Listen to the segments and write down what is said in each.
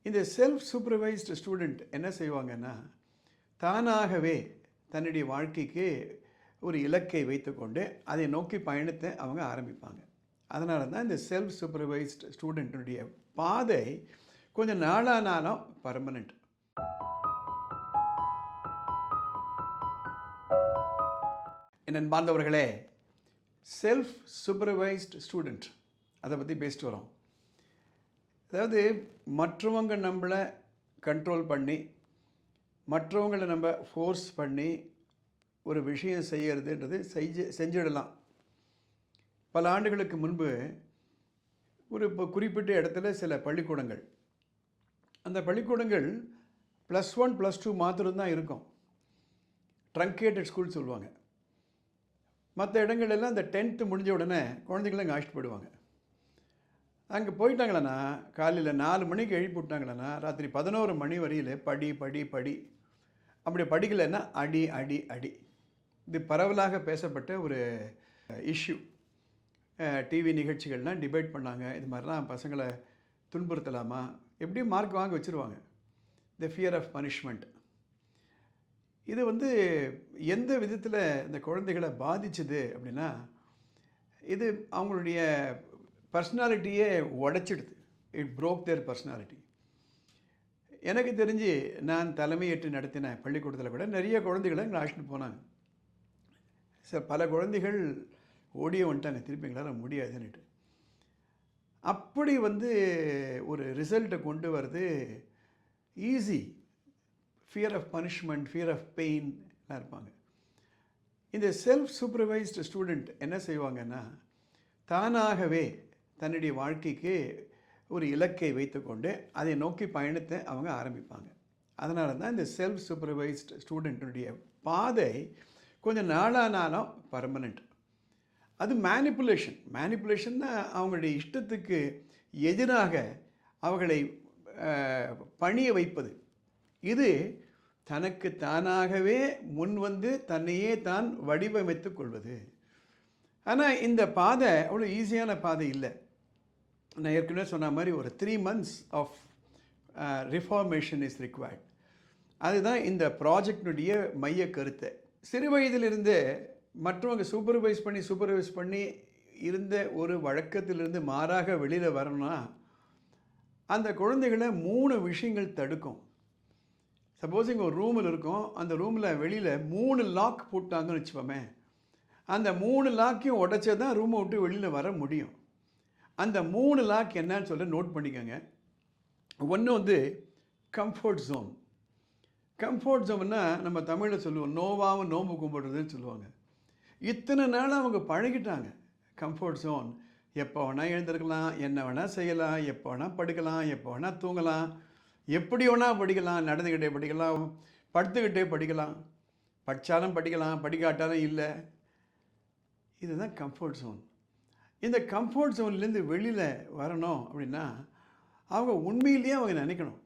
இந்த self supervised student என்ன செய்வாங்கன்னா, தானாகவே தன்னுடைய வாழ்க்கைக்கு ஒரு இலக்கை வைத்துக்கொண்டு அதை நோக்கி பயணத்தை அவங்க ஆரம்பிப்பாங்க. அதனால தான் இந்த செல்ஃப் சூப்பர்வைஸ்டு ஸ்டூடெண்ட்டுடைய பாதை கொஞ்சம் நாளானாலும் பர்மனெண்ட். என் அன்பார்ந்தவர்களே, செல்ஃப் சூப்பர்வைஸ்டு ஸ்டூடெண்ட் அதை பற்றி பேசிட்டு வரோம். அதாவது மற்றவங்க நம்மளை கண்ட்ரோல் பண்ணி, மற்றவங்களை நம்ம ஃபோர்ஸ் பண்ணி ஒரு விஷயம் செய்கிறதுன்றது செஞ்சிடலாம். பல ஆண்டுகளுக்கு முன்பு ஒரு குறிப்பிட்ட இடத்துல சில பள்ளிக்கூடங்கள், அந்த பள்ளிக்கூடங்கள் +1 +2 மாத்திரம்தான் இருக்கும். ட்ரங்கேட்டட் ஸ்கூல் சொல்லுவாங்க. மற்ற இடங்களெல்லாம் இந்த 10th முடிஞ்ச உடனே குழந்தைங்கள அங்கே அழைச்சிட்டு போயிடுவாங்க. அங்கே போயிட்டாங்களன்னா காலையில் 4 மணிக்கு எழுப்பி விட்டாங்களன்னா ராத்திரி 11 மணி வரையில் படி படி படி, அப்படி படிக்கலைன்னா அடி அடி அடி. இது பரவலாக பேசப்பட்ட ஒரு இஷ்யூ. டிவி நிகழ்ச்சிகள்லாம் டிபேட் பண்ணாங்க. இது மாதிரிலாம் பசங்களை துன்புறுத்தலாமா, எப்படியும் மார்க் வாங்க வச்சுருவாங்க. The fear of punishment. இது எந்த விதத்தில் இந்த குழந்தைகளை பாதிச்சுது அப்படின்னா, இது அவங்களுடைய பர்சனாலிட்டியே உடைச்சிடுது. It broke their personality. எனக்கு தெரிஞ்சு நான் தலைமையேற்று நடத்தின பள்ளிக்கூடத்தில் கூட நிறைய குழந்தைகளை எங்களை அழைச்சிட்டு போனாங்க. சார், பல குழந்தைகள் ஓடியே வந்துட்டாங்க, திருப்பி எங்களால் முடியாதுன்னுட்டு. அப்படி ஒரு ரிசல்ட்டை கொண்டு வர்றது easy. Fear of punishment, fear of பெயின்லாம் இருப்பாங்க. இந்த செல்ஃப் சூப்பர்வைஸ்டு ஸ்டூடெண்ட் என்ன செய்வாங்கன்னா, தானாகவே தன்னுடைய வாழ்க்கைக்கு ஒரு இலக்கை வைத்துக்கொண்டு அதை நோக்கி பயணத்தை அவங்க ஆரம்பிப்பாங்க. அதனால தான் இந்த செல்ஃப் சூப்பர்வைஸ்டு ஸ்டூடெண்ட்டுடைய பாதை கொஞ்சம் நாளானாலும் பர்மனெண்ட். அது மேனிப்புலேஷன்னா அவங்களுடைய இஷ்டத்துக்கு எதிராக அவர்களை பணிய வைப்பது. இது தனக்கு தானாகவே தன்னையே தான் வடிவமைத்து கொள்வது. ஆனால் இந்த பாதை அவ்வளோ ஈஸியான பாதை இல்லை. நான் ஏற்கனவே சொன்ன மாதிரி ஒரு 3 months of reformation is required. அதுதான் இந்த ப்ராஜெக்டினுடைய மைய கருத்தை. சிறு வயதிலிருந்தே மற்றவங்க சூப்பர்வைஸ் பண்ணி இருந்த ஒரு வழக்கத்திலிருந்து மாறாக வெளியில் வரணும்னா அந்த குழந்தைகளை 3 விஷயங்கள் தடுக்கும். சப்போஸ் இங்கே ஒரு ரூமில் இருக்கும், அந்த ரூமில் வெளியில் 3 லாக் போட்டாங்கன்னு வச்சுப்போமே, அந்த 3 லாக்கையும் உடைச்சா தான் ரூமை விட்டு வெளியில் வர முடியும். அந்த 3 லாக் என்னன்னு சொல்ல நோட் பண்ணிக்கோங்க. ஒன்று கம்ஃபர்ட் ஜோன். கம்ஃபர்ட் ஜோன்னா நம்ம தமிழில் சொல்லுவோம், நோவாவும் நோம்பு கும்பிடுறதுன்னு சொல்லுவாங்க. இத்தனை நாள் அவங்க பழகிட்டாங்க. கம்ஃபர்ட் ஜோன், எப்போ வேணால் எழுந்திருக்கலாம், என்ன வேணால் செய்யலாம், எப்போ வேணால் படுக்கலாம், எப்போ வேணால் தூங்கலாம், எப்படி வேணால் படிக்கலாம், நடந்துக்கிட்டே படிக்கலாம், படுத்துக்கிட்டே படிக்கலாம், படித்தாலும் படிக்கலாம், படிக்காட்டாலும் இல்லை. இதுதான் கம்ஃபர்ட் ஜோன். இந்த கம்ஃபர்ட் ஜோன்லேருந்து வெளியில் வரணும் அப்படின்னா அவங்க உண்மையிலேயே அவங்க நினைக்கணும்.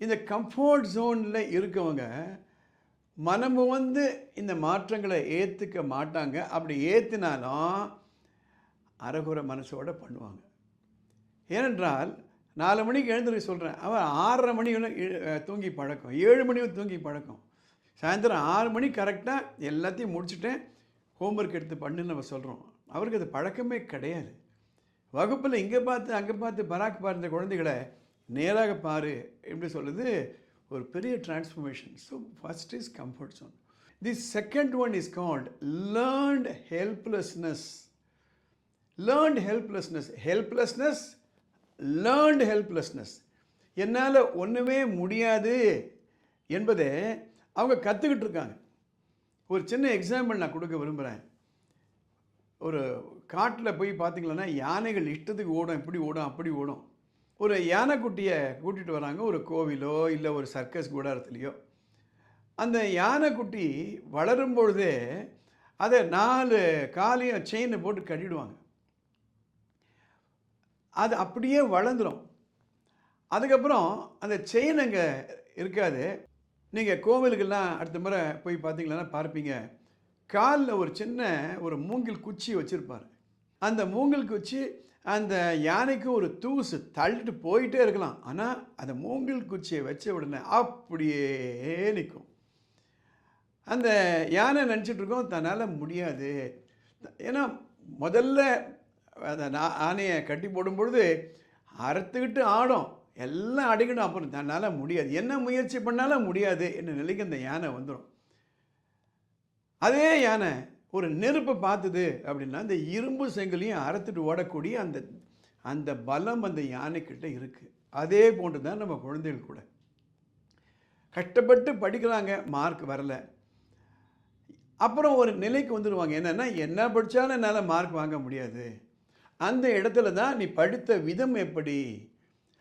இந்த கம்ஃபர்ட் ஜோனில் இருக்கவங்க மனமும் இந்த மாற்றங்களை ஏற்றுக்க மாட்டாங்க. அப்படி ஏற்றினாலும் அரைகுறை மனசோடு பண்ணுவாங்க. ஏனென்றால் 4 மணிக்கு எழுந்திருக்க சொல்கிறேன், அவன் 6:30 மணி தூங்கி பழக்கம், 7 மணி தூங்கி பழக்கம். சாயந்தரம் 6 மணி கரெக்டாக எல்லாத்தையும் முடிச்சுட்டேன், ஹோம்ஒர்க் எடுத்து பண்ணுன்னு நம்ம சொல்கிறோம். அவருக்கு அது பழக்கமே கிடையாது. வகுப்பில் இங்கே பார்த்து அங்கே பார்த்து பராக் பார்த்த குழந்தைகளை நேராக பாரு எப்படி சொல்லுது, ஒரு பெரிய transformation. So first is comfort zone. The second one is called learned helplessness. Learned helplessness. என்னால் ஒன்றுமே முடியாது என்பதை அவங்க கற்றுக்கிட்டு இருக்காங்க. ஒரு சின்ன எக்ஸாம்பிள் நான் கொடுக்க விரும்புகிறேன். ஒரு காட்டில் போய் பார்த்திங்களன்னா யானைகள் இஷ்டத்துக்கு ஓடும், இப்படி ஓடும் அப்படி ஓடும். ஒரு யானைக்குட்டியை கூட்டிகிட்டு வராங்க ஒரு கோவிலோ இல்லை ஒரு சர்க்கஸ் கூடாரத்துலேயோ. அந்த யானைக்குட்டி வளரும் பொழுதே அதை 4 காலையும் செயினை போட்டு கட்டிடுவாங்க. அது அப்படியே வளர்ந்துடும். அதுக்கப்புறம் அந்த செயின் அங்கே இருக்காது. நீங்கள் கோவிலுக்கெல்லாம் அடுத்த முறை போய் பார்த்தீங்கன்னா பார்ப்பீங்க, காலில் ஒரு சின்ன ஒரு மூங்கில் குச்சி வச்சுருப்பார். அந்த மூங்கில் குச்சி அந்த யானைக்கு ஒரு தூசு தள்ளிட்டு போயிட்டே இருக்கலாம். ஆனால் அந்த மூங்கில் குச்சியை வச்ச உடனே அப்படியே நிற்கும். அந்த யானை நினச்சிட்டு இருக்கோம் தன்னால் முடியாது. ஏன்னா முதல்ல அந்த ஆனையை கட்டி போடும்பொழுது அறுத்துக்கிட்டு ஆடும், எல்லாம் அடிக்கணும். அப்புறம் தன்னால் முடியாது, என்ன முயற்சி பண்ணாலும் முடியாது என்ன நிலைக்கு அந்த யானை வந்துடும். அதே யானை ஒரு நெருப்பை பார்த்தது அப்படின்னா அந்த இரும்பு செங்கலையும் அறுத்துட்டு ஓடக்கூடிய அந்த அந்த பலம் அந்த யானைக்கிட்ட இருக்குது. அதே போன்று தான் நம்ம குழந்தைகள் கூட கஷ்டப்பட்டு படிக்கிறாங்க, மார்க் வரலை, அப்புறம் ஒரு நிலைக்கு வந்துடுவாங்க. என்னென்னா என்ன படித்தாலும் என்னால் மார்க் வாங்க முடியாது. அந்த இடத்துல தான் நீ படித்த விதம் எப்படி,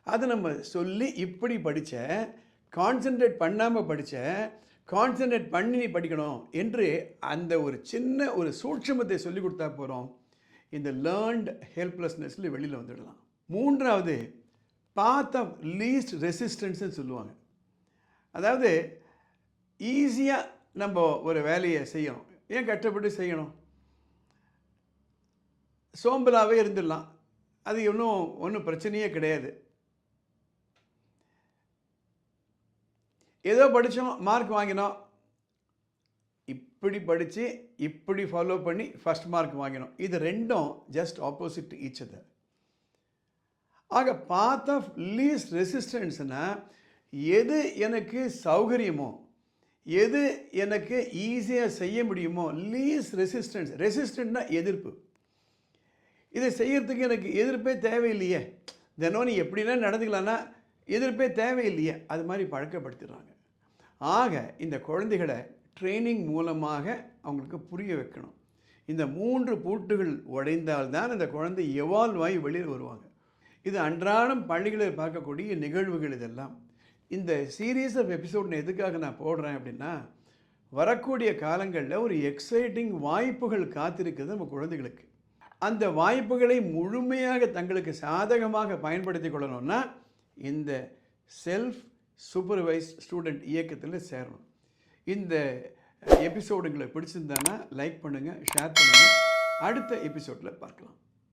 அதை நம்ம சொல்லி இப்படி படித்த, கான்சென்ட்ரேட் பண்ணாமல் படித்த, கான்சென்ட்ரேட் பண்ணி நீ படிக்கணும் என்று அந்த ஒரு சின்ன ஒரு சூட்சுமத்தை சொல்லி கொடுத்தா போகிறோம். இந்த லேர்ன்ட் ஹெல்ப்லெஸ்னஸில் வெளியில் வந்துடலாம். மூன்றாவது பாத் ஆஃப் லீஸ்ட் ரெசிஸ்டன்ஸ்ன்னு சொல்லுவாங்க. அதாவது ஈஸியாக நம்ம ஒரு வேலையை செய்யணும். ஏன் கஷ்டப்பட்டு செய்யணும்? சோம்பலாகவே இருந்துடலாம், அது ஒன்றும் பிரச்சனையே கிடையாது. ஏதோ படித்தோம், மார்க் வாங்கினோம், இப்படி படித்து இப்படி ஃபாலோ பண்ணி ஃபஸ்ட் மார்க் வாங்கினோம். இது ரெண்டும் ஜஸ்ட் ஆப்போசிட் ஈச் அதர். ஆக பாத் ஆஃப் லீஸ்ட் ரெசிஸ்டன்ஸ்னால் எது எனக்கு சௌகரியமோ, எது எனக்கு ஈஸியாக செய்ய முடியுமோ, லீஸ்ட் ரெசிஸ்டன்ஸ். ரெசிஸ்டன்ட்னா எதிர்ப்பு. இதை செய்கிறதுக்கு எனக்கு எதிர்ப்பே தேவையில்லையே, தினம் நீ எப்படின்னா நடந்துக்கலான்னா எதிர்ப்பே தேவையில்லையே, அது மாதிரி பழக்கப்படுத்திடுறாங்க. ஆக இந்த குழந்தைகளை ட்ரைனிங் மூலமாக அவங்களுக்கு புரிய வைக்கணும். இந்த 3 பூட்டுகள் உடைந்தால்தான் அந்த குழந்தை எவால்வ் ஆகி வெளியில் வருவாங்க. இது அன்றாடம் பள்ளிகளில் பார்க்கக்கூடிய நிகழ்வுகள். இதெல்லாம் இந்த சீரீஸ் ஆஃப் எபிசோட் எதுக்காக நான் போடுறேன் அப்படின்னா, வரக்கூடிய காலங்களில் ஒரு எக்ஸைட்டிங் வாய்ப்புகள் காத்திருக்குது நம்ம குழந்தைகளுக்கு. அந்த வாய்ப்புகளை முழுமையாக தங்களுக்கு சாதகமாக பயன்படுத்தி கொள்ளணும்னா இந்த செல்ஃப் சூப்பர்வைஸ்ட் ஸ்டூடெண்ட் இயக்கத்தில் சேரணும். இந்த எபிசோடுங்களை பிடிச்சிருந்தானா லைக் பண்ணுங்கள், ஷேர் பண்ணுங்கள். அடுத்த எபிசோடில் பார்க்கலாம்.